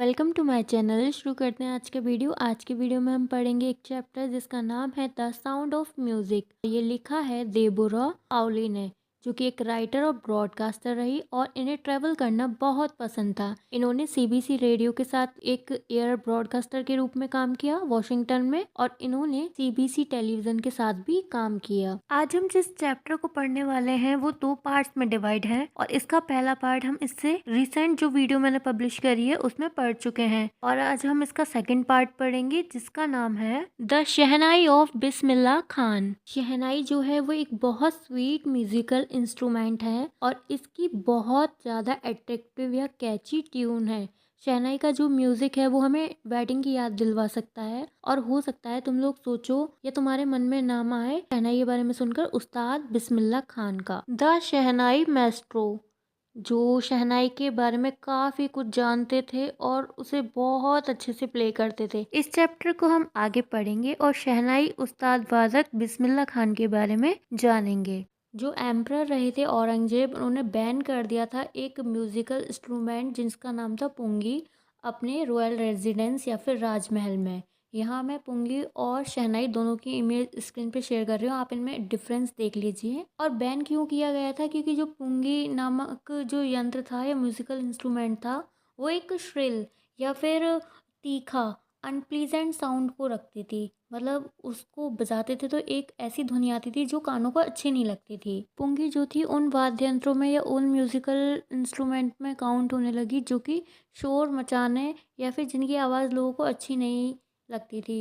Welcome to my channel. शुरू करते हैं आज के वीडियो में हम पढ़ेंगे एक चैप्टर जिसका नाम है द साउंड ऑफ म्यूजिक। ये लिखा है देबोरा पाउली ने, जो कि एक राइटर और ब्रॉडकास्टर रही और इन्हें ट्रैवल करना बहुत पसंद था। इन्होंने सीबीसी रेडियो के साथ एक एयर ब्रॉडकास्टर के रूप में काम किया वॉशिंगटन में, और इन्होंने सीबीसी टेलीविजन के साथ भी काम किया। आज हम जिस चैप्टर को पढ़ने वाले हैं वो 2 पार्ट्स में डिवाइड है, और इसका पहला पार्ट हम इससे रिसेंट जो वीडियो मैंने पब्लिश करी है उसमें पढ़ चुके हैं, और आज हम इसका सेकंड पार्ट पढ़ेंगे जिसका नाम है the shehnai of Bismillah Khan. शहनाई जो है वो एक बहुत स्वीट म्यूजिकल इंस्ट्रूमेंट है और इसकी बहुत ज़्यादा अट्रैक्टिव या कैची ट्यून है। शहनाई का जो म्यूजिक है वो हमें वेडिंग की याद दिलवा सकता है, और हो सकता है तुम लोग सोचो या तुम्हारे मन में नाम आए शहनाई के बारे में सुनकर उस्ताद बिस्मिल्लाह खान का। द शहनाई मैस्ट्रो, जो शहनाई के बारे में काफ़ी कुछ जानते थे और उसे बहुत अच्छे से प्ले करते थे। इस चैप्टर को हम आगे पढ़ेंगे और शहनाई उस्ताद वादक बिस्मिल्लाह खान के बारे में जानेंगे। जो एम्परर रहे थे औरंगजेब, उन्होंने बैन कर दिया था एक म्यूजिकल इंस्ट्रूमेंट जिसका नाम था पुंगी, अपने रॉयल रेजिडेंस या फिर राजमहल में। यहाँ मैं पुंगी और शहनाई दोनों की इमेज स्क्रीन पे शेयर कर रही हूँ, आप इनमें डिफरेंस देख लीजिए। और बैन क्यों किया गया था? क्योंकि जो पुंगी नामक जो यंत्र था या म्यूजिकल इंस्ट्रूमेंट था वो एक श्रिल या फिर तीखा अनप्लीजेंट साउंड को रखती थी। मतलब उसको बजाते थे तो एक ऐसी ध्वनि आती थी जो कानों को अच्छी नहीं लगती थी। पुंगी जो थी उन वाद्य यंत्रों में या उन म्यूजिकल इंस्ट्रूमेंट में काउंट होने लगी जो कि शोर मचाने या फिर जिनकी आवाज़ लोगों को अच्छी नहीं लगती थी।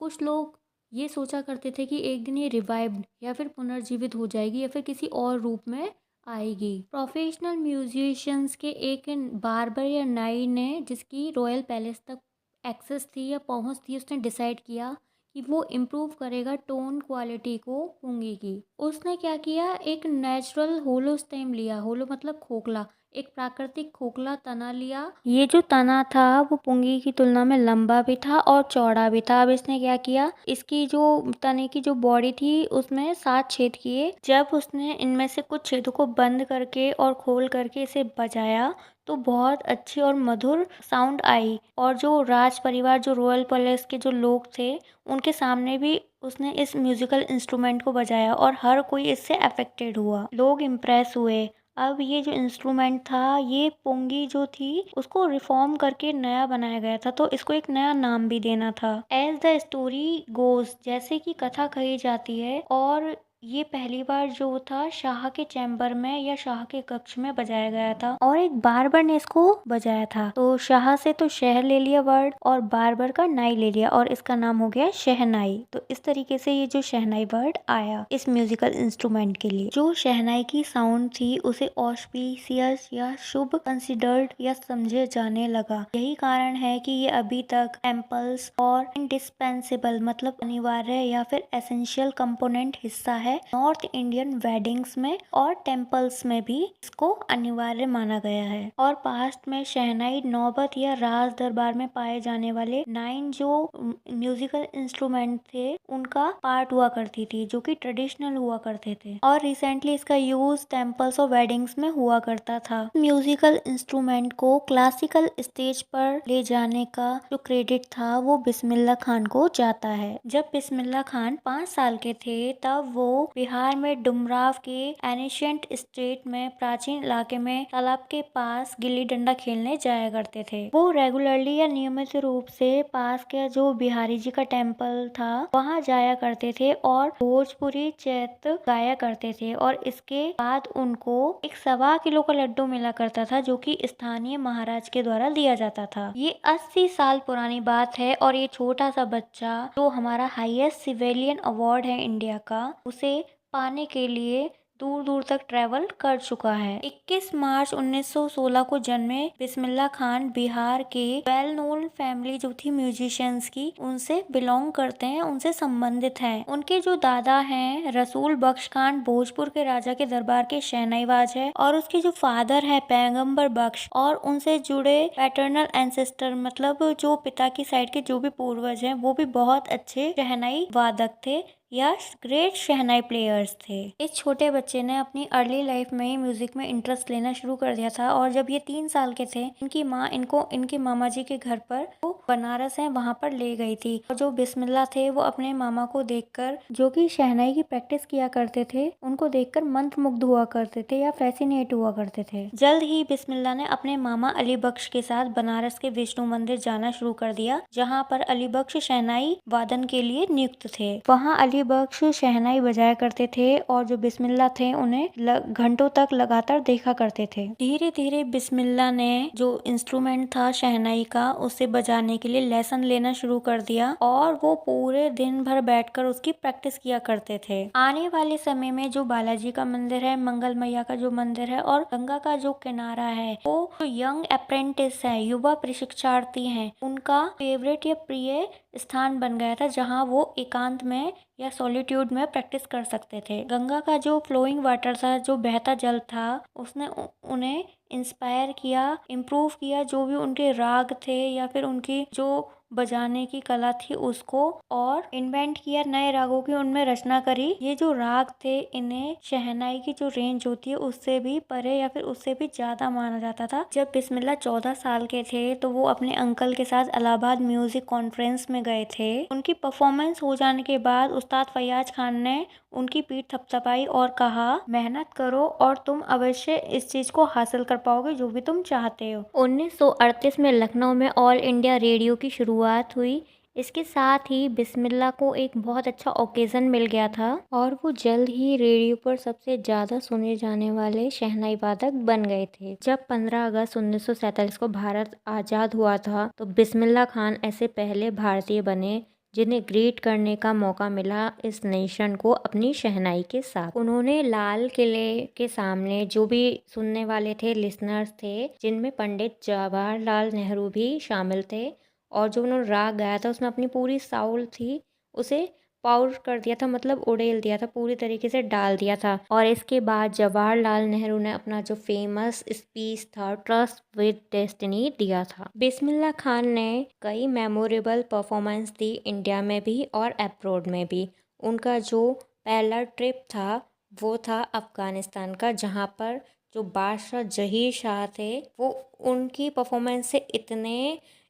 कुछ लोग ये सोचा करते थे कि एक दिन ये रिवाइव्ड या फिर पुनर्जीवित हो जाएगी या फिर किसी और रूप में आएगी। प्रोफेशनल म्यूजिशियंस के एक बार्बर या नाई ने, जिसकी रॉयल पैलेस तक एक्सेस थी या पहुंच थी, उसने डिसाइड किया कि वो इम्प्रूव करेगा टोन क्वालिटी को पुंगी की। उसने क्या किया, एक नेचुरल होलो स्टेम लिया। होलो मतलब खोखला, एक प्राकृतिक खोखला तना लिया। ये जो तना था वो पुंगी की तुलना में लंबा भी था और चौड़ा भी था। अब इसने क्या किया, इसकी जो तने की जो बॉडी थी उसमें 7 छेद किए। जब उसने इनमें से कुछ छेदों को बंद करके और खोल करके इसे बजाया तो बहुत अच्छी और मधुर साउंड आई, और जो राज परिवार, जो रॉयल पैलेस के जो लोग थे, उनके सामने भी उसने इस म्यूजिकल इंस्ट्रूमेंट को बजाया और हर कोई इससे अफेक्टेड हुआ। लोग इम्प्रेस हुए। अब ये जो इंस्ट्रूमेंट था, ये पुंगी जो थी उसको रिफॉर्म करके नया बनाया गया था, तो इसको एक नया नाम भी देना था। एज द स्टोरी गोज, जैसे कि कथा कही जाती है, और ये पहली बार जो था शाह के चैम्बर में या शाह के कक्ष में बजाया गया था, और एक बार्बर ने इसको बजाया था। तो शाह से तो शहर ले लिया वर्ड और बार्बर का नाई ले लिया, और इसका नाम हो गया शहनाई। तो इस तरीके से ये जो शहनाई वर्ड आया इस म्यूजिकल इंस्ट्रूमेंट के लिए। जो शहनाई की साउंड थी उसे ऑस्पिशियस या शुभ कंसिडर्ड या समझे जाने लगा। यही कारण है कि ये अभी तक टेम्पल्स और इंडिस्पेंसिबल मतलब अनिवार्य या फिर एसेंशियल कंपोनेंट हिस्सा है नॉर्थ इंडियन वेडिंग्स में, और टेम्पल्स में भी इसको अनिवार्य माना गया है। और पास्ट में शहनाई नौबत या राज दरबार में पाए जाने वाले 9 जो म्यूजिकल इंस्ट्रूमेंट थे उनका पार्ट हुआ करती थी, जो कि ट्रेडिशनल हुआ करते थे, और रिसेंटली इसका यूज टेम्पल्स और वेडिंग्स में हुआ करता था। म्यूजिकल इंस्ट्रूमेंट को क्लासिकल स्टेज पर ले जाने का जो क्रेडिट था वो बिस्मिल्लाह खान को जाता है। जब बिस्मिल्लाह खान 5 साल के थे तब वो बिहार में डुमराव के एनिशियंट स्टेट में प्राचीन इलाके में तालाब के पास गिल्ली डंडा खेलने जाया करते थे। वो रेगुलरली या नियमित रूप से पास के जो बिहारी जी का टेम्पल था वहाँ जाया करते थे और भोजपुरी चैत गाया करते थे, और इसके बाद उनको एक 1.25 किलो का लड्डू मिला करता था जो कि स्थानीय महाराज के द्वारा दिया जाता था। ये 80 साल पुरानी बात है, और ये छोटा सा बच्चा जो हमारा हाईएस्ट सिविलियन अवार्ड है इंडिया का, उसे पाने के लिए दूर दूर तक ट्रैवल कर चुका है। 21 मार्च 1916 को जन्मे बिस्मिल्लाह खान बिहार के वेल नोन फैमिली जो थी म्यूजिशियंस की, उनसे बिलोंग करते हैं, उनसे संबंधित हैं। उनके जो दादा हैं रसूल बख्श खान भोजपुर के राजा के दरबार के शहनाईबाज है, और उसके जो फादर है पैगंबर बख्श, और उनसे जुड़े पैटर्नल एंसेस्टर मतलब जो पिता की साइड के जो भी पूर्वज हैं वो भी बहुत अच्छे शहनाई वादक थे। या ग्रेट शहनाई प्लेयर्स थे। इस छोटे बच्चे ने अपनी अर्ली लाइफ में ही म्यूजिक में इंटरेस्ट लेना शुरू कर दिया था और जब ये 3 साल के थे इनकी माँ इनको इनके मामा जी के घर पर वो बनारस है वहाँ पर ले गई थी। और जो बिस्मिल्लाह थे वो अपने मामा को देखकर, जो कि शहनाई की प्रैक्टिस किया करते थे, उनको देखकर मंत्रमुग्ध हुआ करते थे या फैसिनेट हुआ करते थे। जल्द ही बिस्मिल्लाह ने अपने मामा अली बख्श के साथ बनारस के विष्णु मंदिर जाना शुरू कर दिया, जहाँ पर अली बख्श शहनाई वादन के लिए नियुक्त थे। वहाँ अली बख्श शहनाई बजाया करते थे और जो बिस्मिल्लाह थे उन्हें घंटों तक लगातार देखा करते थे। धीरे धीरे बिस्मिल्लाह ने जो इंस्ट्रूमेंट था शहनाई का उसे बजाने के लिए लेसन लेना शुरू कर दिया और वो पूरे दिन भर बैठकर उसकी प्रैक्टिस किया करते थे। आने वाले समय में जो बालाजी का मंदिर है, मंगल मैया का जो मंदिर है और गंगा का जो किनारा है, वो जो यंग अप्रेंटिस है, युवा प्रशिक्षार्थी हैं, उनका फेवरेट या प्रिय स्थान बन गया था, जहाँ वो एकांत में या सॉलिट्यूड में प्रैक्टिस कर सकते थे। गंगा का जो फ्लोइंग वाटर था, जो बहता जल था, उसने उन्हें इंस्पायर किया, इम्प्रूव किया, जो भी उनके राग थे या फिर उनकी जो बजाने की कला थी उसको, और इन्वेंट किया नए रागों की, उनमें रचना करी। ये जो राग थे इन्हें शहनाई की जो रेंज होती है उससे भी परे या फिर उससे भी ज्यादा माना जाता था। जब बिस्मिल्लाह 14 साल के थे तो वो अपने अंकल के साथ इलाहाबाद म्यूजिक कॉन्फ्रेंस में गए थे। उनकी परफॉर्मेंस हो जाने के बाद उस्ताद फैयाज खान ने उनकी पीठ थपथपाई और कहा, मेहनत करो और तुम अवश्य इस चीज को हासिल कर पाओगे जो भी तुम चाहते हो। 1938 में लखनऊ में ऑल इंडिया रेडियो की शुरुआत हुई। इसके साथ ही बिस्मिल्लाह को एक बहुत अच्छा ओकेजन मिल गया था और वो जल्द ही रेडियो पर सबसे ज़्यादा सुने जाने वाले शहनाई वादक बन गए थे। जब 15 अगस्त 1947 को भारत आज़ाद हुआ था तो बिस्मिल्लाह खान ऐसे पहले भारतीय बने जिन्हें ग्रीट करने का मौका मिला इस नेशन को अपनी शहनाई के साथ। उन्होंने लाल किले के सामने जो भी सुनने वाले थे, लिसनर्स थे, जिनमें पंडित जवाहरलाल नेहरू भी शामिल थे, और जो उन्होंने राग गाया था उसमें अपनी पूरी साउल थी उसे पाउर कर दिया था, मतलब उड़ेल दिया था, पूरी तरीके से डाल दिया था। और इसके बाद जवाहरलाल नेहरू ने अपना जो फेमस स्पीच था ट्रस्ट विद डेस्टिनी दिया था। बिस्मिल्लाह खान ने कई मेमोरेबल परफॉर्मेंस दी इंडिया में भी और अब्रॉड में भी। उनका जो पहला ट्रिप था वो था अफगानिस्तान का, जहाँ पर जो बादशाह जहीर शाह थे वो उनकी परफॉर्मेंस से इतने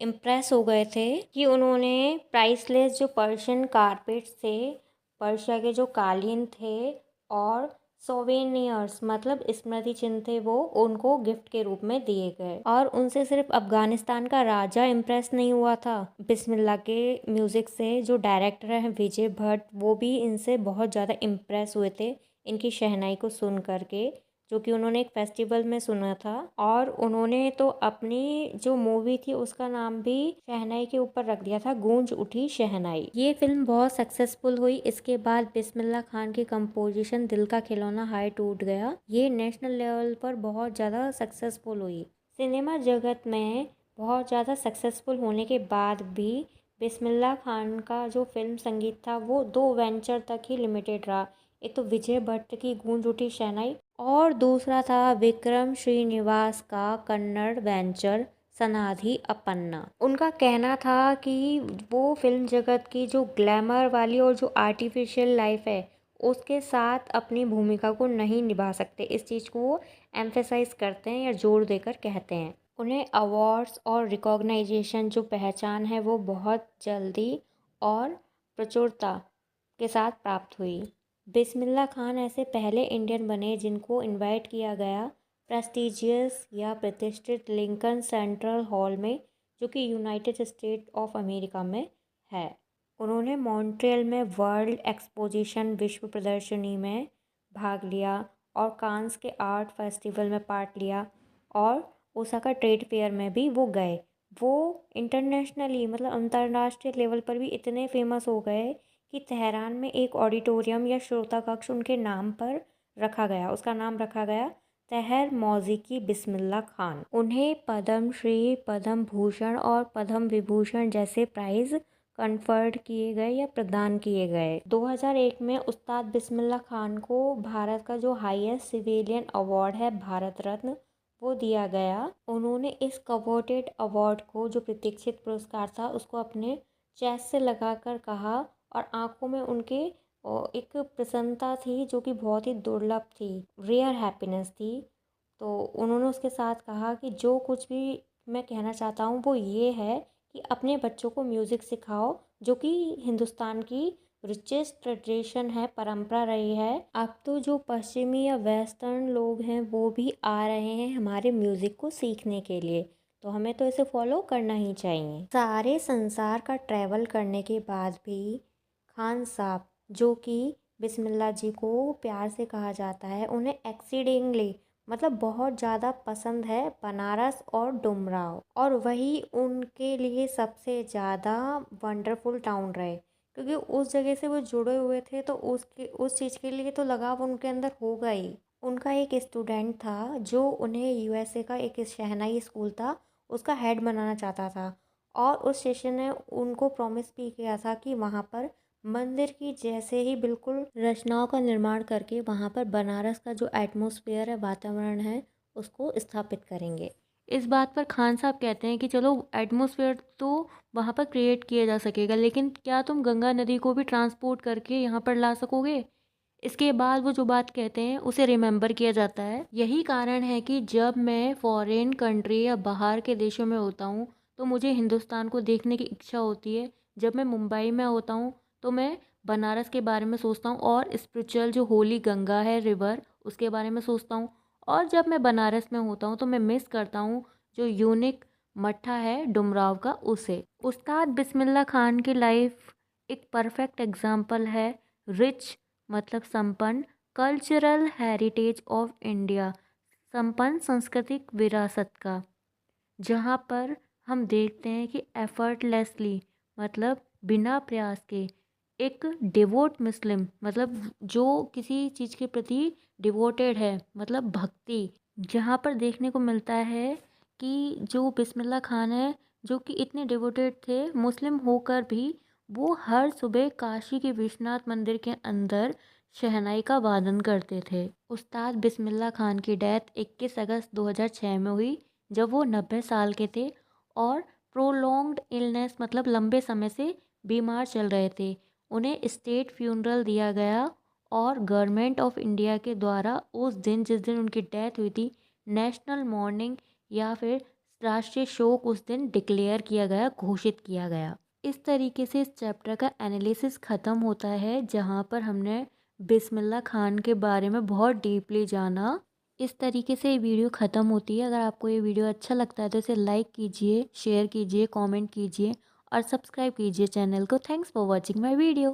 इम्प्रेस हो गए थे कि उन्होंने प्राइसलेस जो पर्शियन कारपेट्स थे, पर्शिया के जो कालीन थे और सोवेनियर्स मतलब स्मृति चिन्ह थे, वो उनको गिफ्ट के रूप में दिए गए। और उनसे सिर्फ अफगानिस्तान का राजा इम्प्रेस नहीं हुआ था बिस्मिल्लाह के म्यूज़िक से, जो डायरेक्टर हैं विजय भट्ट, वो भी इनसे बहुत ज़्यादा इम्प्रेस हुए थे इनकी शहनाई को सुन करके, जो कि उन्होंने एक फेस्टिवल में सुना था। और उन्होंने तो अपनी जो मूवी थी उसका नाम भी शहनाई के ऊपर रख दिया था, गूंज उठी शहनाई। ये फिल्म बहुत सक्सेसफुल हुई। इसके बाद बिस्मिल्लाह खान की कंपोजिशन दिल का खिलौना हाई टूट गया, ये नेशनल लेवल पर बहुत ज़्यादा सक्सेसफुल हुई। सिनेमा जगत में बहुत ज़्यादा सक्सेसफुल होने के बाद भी बिस्मिल्लाह खान का जो फिल्म संगीत था वो 2 वेंचर तक ही लिमिटेड रहा। एक तो विजय भट्ट की गूंज उठी शहनाई और दूसरा था विक्रम श्रीनिवास का कन्नड़ वेंचर सनाधि अपन्ना। उनका कहना था कि वो फिल्म जगत की जो ग्लैमर वाली और जो आर्टिफिशियल लाइफ है उसके साथ अपनी भूमिका को नहीं निभा सकते। इस चीज़ को वो एम्फेसाइज करते हैं या जोर देकर कहते हैं। उन्हें अवार्ड्स और रिकॉग्नाइजेशन जो पहचान है वो बहुत जल्दी और प्रचुरता के साथ प्राप्त हुई। बिस्मिल्लाह खान ऐसे पहले इंडियन बने जिनको इनवाइट किया गया प्रेस्टिजियस या प्रतिष्ठित लिंकन सेंट्रल हॉल में, जो कि यूनाइटेड स्टेट ऑफ अमेरिका में है। उन्होंने मॉन्ट्रियल में वर्ल्ड एक्सपोजिशन विश्व प्रदर्शनी में भाग लिया और कांस के आर्ट फेस्टिवल में पार्ट लिया और ओसाका ट्रेड फेयर में भी वो गए। वो इंटरनेशनली मतलब अंतर्राष्ट्रीय लेवल पर भी इतने फेमस हो गए कि तेहरान में एक ऑडिटोरियम या श्रोता कक्ष उनके नाम पर रखा गया, उसका नाम रखा गया तहर मौज़िकी बिस्मिल्लाह खान। उन्हें पद्म श्री, पद्म भूषण और पद्म विभूषण जैसे प्राइज़ कन्फर्ड किए गए या प्रदान किए गए। 2001 में उस्ताद बिस्मिल्लाह खान को भारत का जो हाईएस्ट सिविलियन अवार्ड है भारत रत्न, वो दिया गया। उन्होंने इस कवोटेड अवार्ड को, जो प्रतीक्षित पुरस्कार था, उसको अपने चेस्ट से लगाकर कहा और आंखों में उनके और एक प्रसन्नता थी जो कि बहुत ही दुर्लभ थी, रेयर हैप्पीनेस थी। तो उन्होंने उसके साथ कहा कि जो कुछ भी मैं कहना चाहता हूँ वो ये है कि अपने बच्चों को म्यूज़िक सिखाओ, जो कि हिंदुस्तान की रिचेस्ट ट्रेडिशन है, परंपरा रही है। अब तो जो पश्चिमी या वेस्टर्न लोग हैं वो भी आ रहे हैं हमारे म्यूज़िक को सीखने के लिए, तो हमें तो इसे फॉलो करना ही चाहिए। सारे संसार का ट्रैवल करने के बाद भी खान साहब, जो कि बिस्मिल्लाह जी को प्यार से कहा जाता है, उन्हें एक्सीडिंगली मतलब बहुत ज़्यादा पसंद है बनारस और डुमराव, और वही उनके लिए सबसे ज़्यादा वंडरफुल टाउन रहे, क्योंकि उस जगह से वो जुड़े हुए थे, तो उस चीज़ के लिए तो लगाव उनके अंदर होगा ही। उनका एक स्टूडेंट था जो उन्हें यूएसए का एक शहनाई स्कूल था उसका हेड बनाना चाहता था, और उस शिष्य ने उनको प्रॉमिस भी किया था कि वहाँ पर मंदिर की जैसे ही बिल्कुल रचनाओं का निर्माण करके वहाँ पर बनारस का जो एटमॉस्फेयर है, वातावरण है, उसको स्थापित करेंगे। इस बात पर खान साहब कहते हैं कि चलो एटमॉस्फेयर तो वहाँ पर क्रिएट किया जा सकेगा, लेकिन क्या तुम गंगा नदी को भी ट्रांसपोर्ट करके यहाँ पर ला सकोगे? इसके बाद वो जो बात कहते हैं उसे रिमेंबर किया जाता है। यही कारण है कि जब मैं फॉरेन कंट्री या बाहर के देशों में होता हूँ तो मुझे हिंदुस्तान को देखने की इच्छा होती है। जब मैं मुंबई में होता हूँ तो मैं बनारस के बारे में सोचता हूँ और स्पिरिचुअल जो होली गंगा है रिवर उसके बारे में सोचता हूँ। और जब मैं बनारस में होता हूँ तो मैं मिस करता हूँ जो यूनिक मट्ठा है डुमराव का उसे। उस्ताद बिस्मिल्लाह खान की लाइफ एक परफेक्ट एग्जाम्पल है रिच मतलब संपन्न कल्चरल हेरिटेज ऑफ इंडिया, संपन्न सांस्कृतिक विरासत का, जहाँ पर हम देखते हैं कि एफर्टलेसली मतलब बिना प्रयास के एक डिवोट मुस्लिम मतलब जो किसी चीज़ के प्रति डिवोटेड है मतलब भक्ति, जहाँ पर देखने को मिलता है कि जो बिस्मिल्लाह खान है जो कि इतने डिवोटेड थे मुस्लिम होकर भी वो हर सुबह काशी के विश्वनाथ मंदिर के अंदर शहनाई का वादन करते थे। उस्ताद बिस्मिल्लाह खान की डेथ 21 अगस्त 2006 में हुई जब वो 90 साल के थे और प्रोलॉन्ग्ड इलनेस मतलब लंबे समय से बीमार चल रहे थे। उन्हें स्टेट फ्यूनरल दिया गया और गवर्नमेंट ऑफ इंडिया के द्वारा उस दिन जिस दिन उनकी डेथ हुई थी नेशनल मॉर्निंग या फिर राष्ट्रीय शोक उस दिन डिक्लेयर किया गया, घोषित किया गया। इस तरीके से इस चैप्टर का एनालिसिस ख़त्म होता है जहाँ पर हमने बिस्मिल्लाह खान के बारे में बहुत डीपली जाना। इस तरीके से ये वीडियो ख़त्म होती है। अगर आपको ये वीडियो अच्छा लगता है तो इसे लाइक कीजिए, शेयर कीजिए, कमेंट कीजिए और सब्सक्राइब कीजिए चैनल को। Thanks for watching my video.